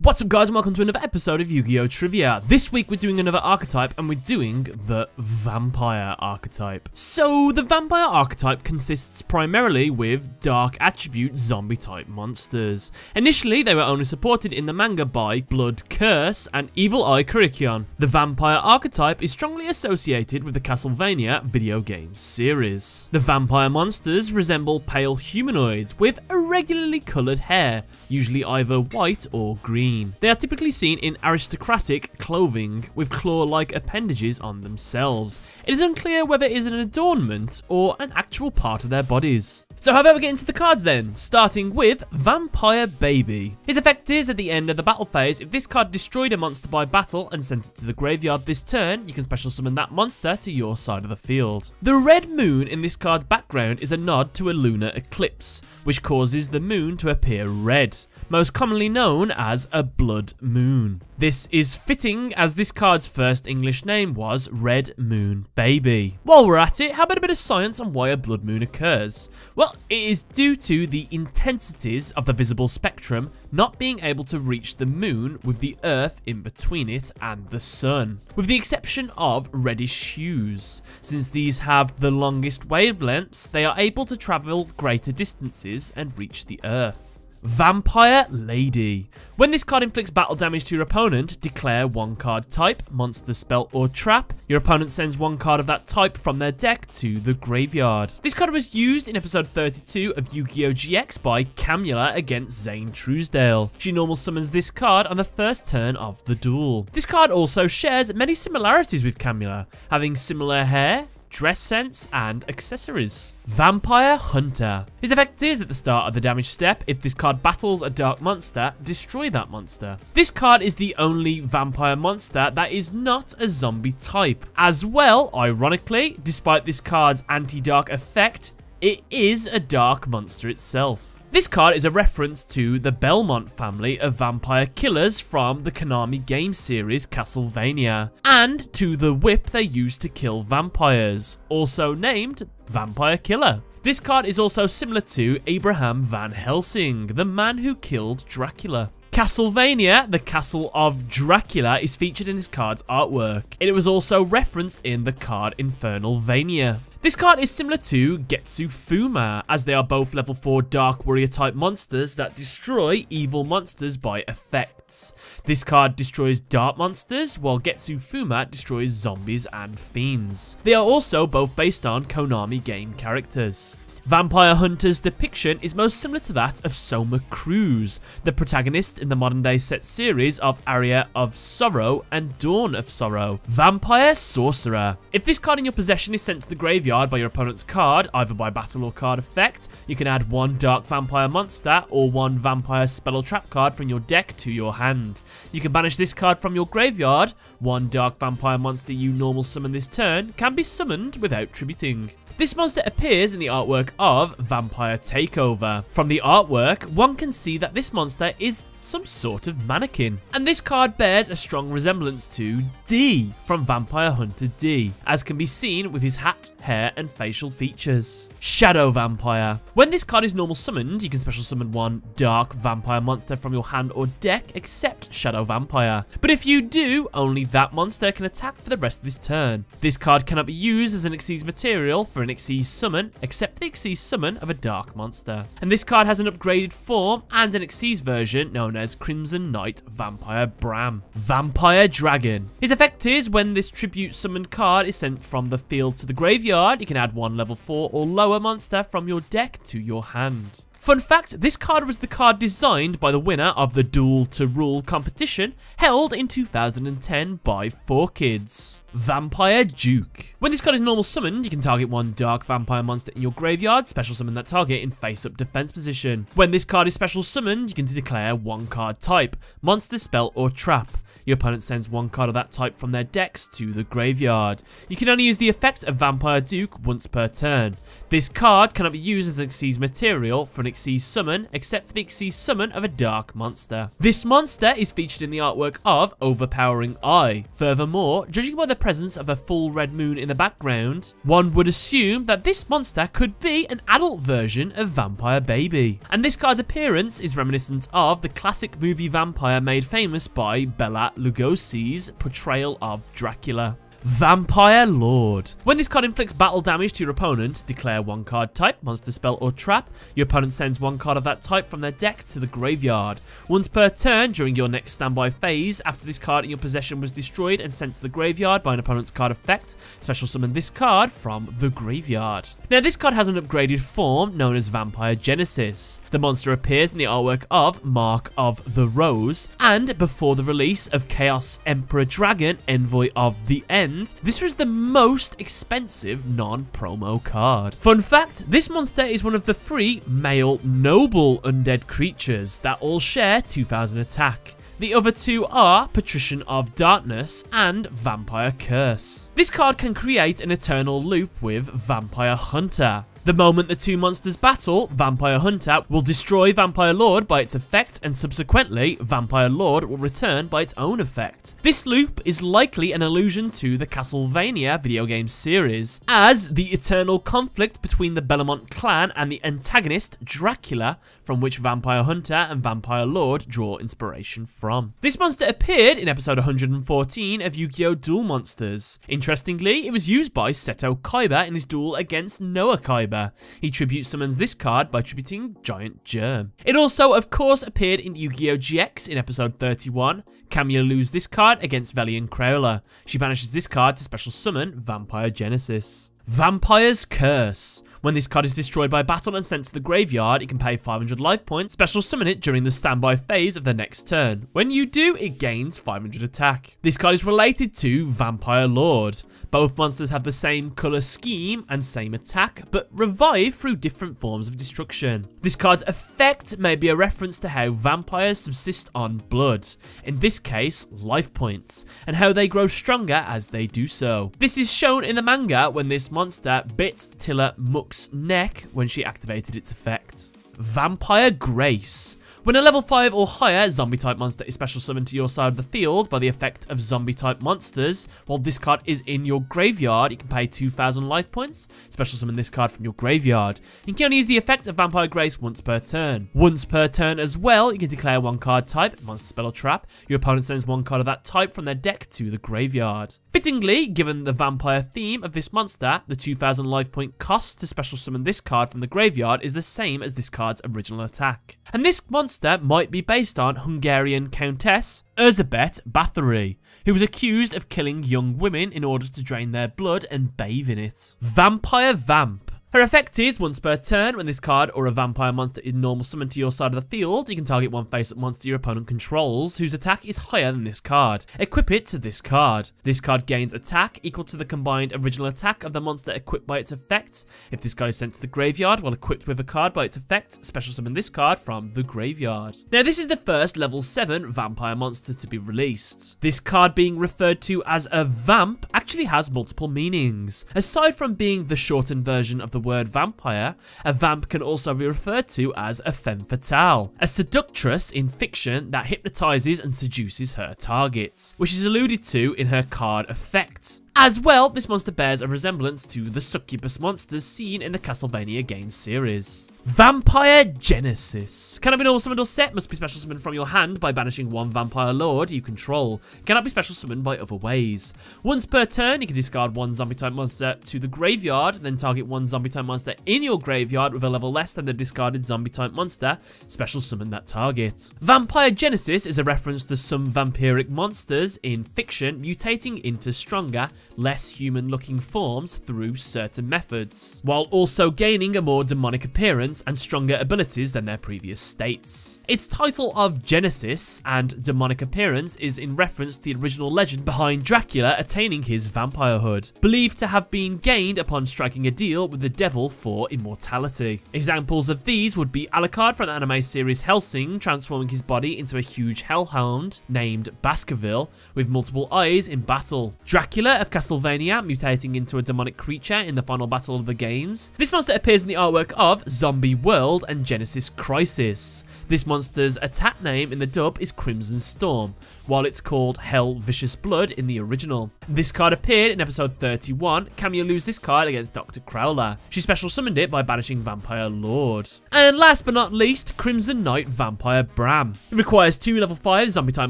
What's up guys and welcome to another episode of Yu-Gi-Oh! Trivia. This week we're doing another archetype and we're doing the Vampire archetype. So the Vampire archetype consists primarily with dark attribute zombie type monsters. Initially they were only supported in the manga by Blood Curse and Evil Eye Kurikion. The Vampire archetype is strongly associated with the Castlevania video game series. The vampire monsters resemble pale humanoids with irregularly coloured hair, usually either white or green. They are typically seen in aristocratic clothing with claw-like appendages on themselves. It is unclear whether it is an adornment or an actual part of their bodies. So how about we get into the cards then, starting with Vampire Baby. His effect is at the end of the battle phase, if this card destroyed a monster by battle and sent it to the graveyard this turn, you can special summon that monster to your side of the field. The red moon in this card's background is a nod to a lunar eclipse, which causes the moon to appear red, most commonly known as a blood moon. This is fitting as this card's first English name was Red Moon Baby. While we're at it, how about a bit of science on why a blood moon occurs? Well, it is due to the intensities of the visible spectrum not being able to reach the moon with the earth in between it and the sun, with the exception of reddish hues. Since these have the longest wavelengths, they are able to travel greater distances and reach the earth. Vampire Lady. When this card inflicts battle damage to your opponent, declare one card type, monster, spell, or trap. Your opponent sends one card of that type from their deck to the graveyard. This card was used in episode 32 of Yu-Gi-Oh! GX by Camula against Zane Truesdale. She normal summons this card on the first turn of the duel. This card also shares many similarities with Camula, having similar hair, dress sense, and accessories. Vampire Hunter. His effect is at the start of the damage step, if this card battles a dark monster, destroy that monster. This card is the only vampire monster that is not a zombie type. As well, ironically, despite this card's anti-dark effect, it is a dark monster itself. This card is a reference to the Belmont family of vampire killers from the Konami game series Castlevania, and to the whip they used to kill vampires, also named Vampire Killer. This card is also similar to Abraham Van Helsing, the man who killed Dracula. Castlevania, the Castle of Dracula, is featured in this card's artwork, and it was also referenced in the card Infernal Vania. This card is similar to Getsu Fuma, as they are both level 4 Dark Warrior type monsters that destroy evil monsters by effects. This card destroys dark monsters, while Getsu Fuma destroys zombies and fiends. They are also both based on Konami game characters. Vampire Hunter's depiction is most similar to that of Soma Cruz, the protagonist in the modern day set series of Aria of Sorrow and Dawn of Sorrow. Vampire Sorcerer. If this card in your possession is sent to the graveyard by your opponent's card, either by battle or card effect, you can add one dark vampire monster or one vampire spell or trap card from your deck to your hand. You can banish this card from your graveyard. One dark vampire monster you normal summon this turn can be summoned without tributing. This monster appears in the artwork of Vampire Takeover. From the artwork, one can see that this monster is some sort of mannequin. And this card bears a strong resemblance to D from Vampire Hunter D, as can be seen with his hat, hair, and facial features. Shadow Vampire. When this card is normal summoned, you can special summon one dark vampire monster from your hand or deck except Shadow Vampire. But if you do, only that monster can attack for the rest of this turn. This card cannot be used as an Xyz material for an Xyz summon, except the Xyz summon of a dark monster. And this card has an upgraded form and an Xyz version known as Crimson Knight Vampire Bram. Vampire Dragon. His effect is when this tribute summoned card is sent from the field to the graveyard, you can add one level 4 or lower monster from your deck to your hand. Fun fact, this card was the card designed by the winner of the Duel to Rule competition held in 2010 by 4Kids. Vampire Duke. When this card is normal summoned, you can target one dark vampire monster in your graveyard, special summon that target in face-up defense position. When this card is special summoned, you can declare one card type, monster, spell, or trap. Your opponent sends one card of that type from their decks to the graveyard. You can only use the effect of Vampire Duke once per turn. This card cannot be used as an Xyz material for an Xyz summon, except for the Xyz summon of a dark monster. This monster is featured in the artwork of Overpowering Eye. Furthermore, judging by the presence of a full red moon in the background, one would assume that this monster could be an adult version of Vampire Baby. And this card's appearance is reminiscent of the classic movie Vampire made famous by Bela Lugosi's portrayal of Dracula. Vampire Lord. When this card inflicts battle damage to your opponent, declare one card type, monster, spell, or trap. Your opponent sends one card of that type from their deck to the graveyard. Once per turn during your next standby phase, after this card in your possession was destroyed and sent to the graveyard by an opponent's card effect, special summon this card from the graveyard. Now, this card has an upgraded form known as Vampire Genesis. The monster appears in the artwork of Mark of the Rose, and before the release of Chaos Emperor Dragon, Envoy of the End, this was the most expensive non-promo card. Fun fact, this monster is one of the 3 male noble undead creatures that all share 2000 attack. The other 2 are Patrician of Darkness and Vampire Curse. This card can create an eternal loop with Vampire Hunter. The moment the 2 monsters battle, Vampire Hunter will destroy Vampire Lord by its effect, and subsequently, Vampire Lord will return by its own effect. This loop is likely an allusion to the Castlevania video game series, as the eternal conflict between the Bellamont clan and the antagonist, Dracula, from which Vampire Hunter and Vampire Lord draw inspiration from. This monster appeared in episode 114 of Yu-Gi-Oh! Duel Monsters. Interestingly, it was used by Seto Kaiba in his duel against Noah Kaiba. He tribute summons this card by tributing Giant Germ. It also, of course, appeared in Yu-Gi-Oh! GX in episode 31. Camilla loses this card against Velian Crayola. She banishes this card to special summon Vampire Genesis. Vampire's Curse. When this card is destroyed by battle and sent to the graveyard, it can pay 500 life points, special summon it during the standby phase of the next turn. When you do, it gains 500 attack. This card is related to Vampire Lord. Both monsters have the same colour scheme and same attack, but revive through different forms of destruction. This card's effect may be a reference to how vampires subsist on blood, in this case, life points, and how they grow stronger as they do so. This is shown in the manga when this monster bit Tilla Mook's neck when she activated its effect. Vampire Grace. When a level 5 or higher zombie-type monster is special summoned to your side of the field by the effect of zombie-type monsters, while this card is in your graveyard, you can pay 2,000 life points, special summon this card from your graveyard. You can only use the effect of Vampire Grace once per turn. Once per turn as well, you can declare one card type, monster, spell, or trap. Your opponent sends one card of that type from their deck to the graveyard. Fittingly, given the vampire theme of this monster, the 2,000 life point cost to special summon this card from the graveyard is the same as this card's original attack. And this monster might be based on Hungarian Countess Erzsébet Bathory, who was accused of killing young women in order to drain their blood and bathe in it. Vampire Vamp. Her effect is, once per turn, when this card or a vampire monster is normal summoned to your side of the field, you can target one face-up monster your opponent controls, whose attack is higher than this card. Equip it to this card. This card gains attack equal to the combined original attack of the monster equipped by its effect. If this card is sent to the graveyard while equipped with a card by its effect, special summon this card from the graveyard. Now, this is the first level 7 vampire monster to be released. This card being referred to as a vamp actually has multiple meanings. Aside from being the shortened version of the word vampire, a vamp can also be referred to as a femme fatale, a seductress in fiction that hypnotizes and seduces her targets, which is alluded to in her card effect. As well, this monster bears a resemblance to the succubus monsters seen in the Castlevania game series. Vampire Genesis. Cannot be normal summoned or set, must be special summoned from your hand by banishing one Vampire Lord you control. Cannot be special summoned by other ways. Once per turn, you can discard one zombie-type monster to the graveyard, then target one zombie-type monster in your graveyard with a level less than the discarded zombie-type monster, special summon that target. Vampire Genesis is a reference to some vampiric monsters in fiction mutating into stronger, less human-looking forms through certain methods, while also gaining a more demonic appearance and stronger abilities than their previous states. Its title of Genesis and demonic appearance is in reference to the original legend behind Dracula attaining his vampirehood, believed to have been gained upon striking a deal with the devil for immortality. Examples of these would be Alucard from the anime series Hellsing transforming his body into a huge hellhound named Baskerville with multiple eyes in battle, Dracula of Castlevania mutating into a demonic creature in the final battle of the games. This monster appears in the artwork of Zombie World and Genesis Crisis. This monster's attack name in the dub is Crimson Storm, while it's called Hell Vicious Blood in the original. This card appeared in episode 31. Cameo used this card against Dr. Crowler. She special summoned it by banishing Vampire Lord. And last but not least, Crimson Knight Vampire Bram. It requires 2 level 5 zombie type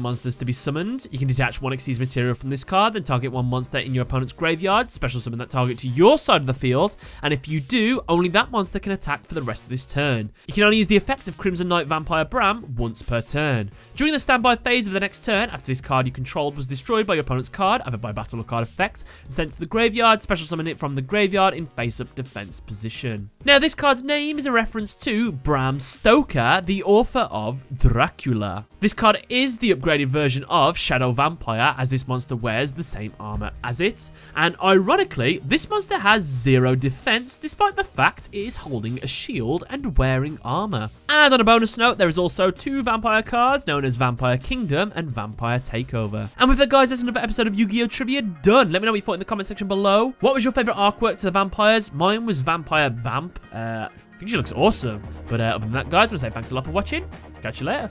monsters to be summoned. You can detach 1 Xyz material from this card, then target 1 monster in your opponent's graveyard, special summon that target to your side of the field, and if you do, only that monster can attack for the rest of this turn. You can only use the effect of Crimson Knight Vampire Bram once per turn. During the standby phase of the next turn, after this card you controlled was destroyed by your opponent's card, either by battle or card effect, and sent to the graveyard, special summon it from the graveyard in face-up defense position. Now this card's name is a reference to Bram Stoker, the author of Dracula. This card is the upgraded version of Shadow Vampire, as this monster wears the same armor as it, and ironically, this monster has 0 defense despite the fact it is holding a shield and wearing armor. And on a bonus note, there is also 2 vampire cards known as Vampire Kingdom and Vampire Takeover. And with that, guys, that's another episode of Yu-Gi-Oh! Trivia done. Let me know what you thought in the comment section below. What was your favorite artwork to the vampires? Mine was Vampire Vamp. I think she looks awesome. But other than that, guys, I want to say thanks a lot for watching. Catch you later.